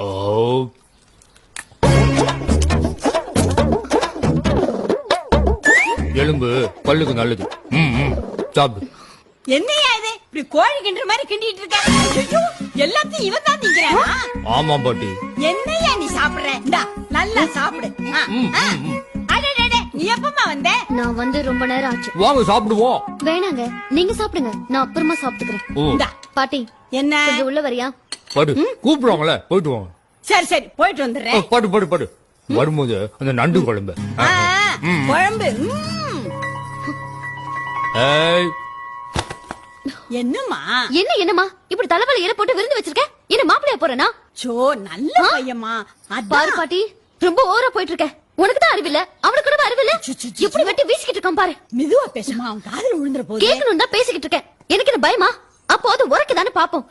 ஓ எலும்பு பல்லுக்கு நல்லது. சாப்பிடு. என்னையா இது இப்படி கோழி கிண்டுற மாதிரி கிண்டிட்டு இருக்க? ஐயோ, எல்லாத்தையும் இவன் தான் திங்கிறானா? ஆமா பாட்டி. என்னையா நீ சாப்பிடுற? இந்தா நல்லா சாப்பிடு. அடடே, நீ எப்பமா வந்த? நான் வந்து ரொம்ப நேரம் ஆச்சு. வாங்க சாப்பிடுவோம். வேணாங்க, நீங்க சாப்பிடுங்க, நான் அப்புறமா சாப்பிட்டுக்கிறேன். இந்தா. பாட்டி என்ன கொஞ்சம் உள்ள வரியா? படு. கூப்பிடுவாங்களே, போயிட்டு வாங்க. சரி சரி, போயிட்டு வந்துடுறேன். படு படு படு. வரும்போது அந்த நண்டு குழம்பு. குழம்பு. ஏய், என்னம்மா? என்னமா இப்படி தலைவலி இலை போட்டு விருந்து வச்சிருக்க? என்ன மாப்பிளையா போறேனா? சோ நல்ல பையம்மா. பாரு பாட்டி, ரொம்ப ஓவரா போயிட்டு இருக்க. உனக்கு தான் அறிவில்ல, அவனுக்கு கூட அறிவில்ல. எப்படி வெட்டி வீசிக்கிட்டு இருக்கான் பாரு. மெதுவா பேசுமா, அவன் காதுல விழுந்துற போது. கேட்கணும் தான் பேசிக்கிட்டு இருக்கேன். எனக்கு என்ன பயமா? அப்போ அது உரைக்குதானே பாப்போம்.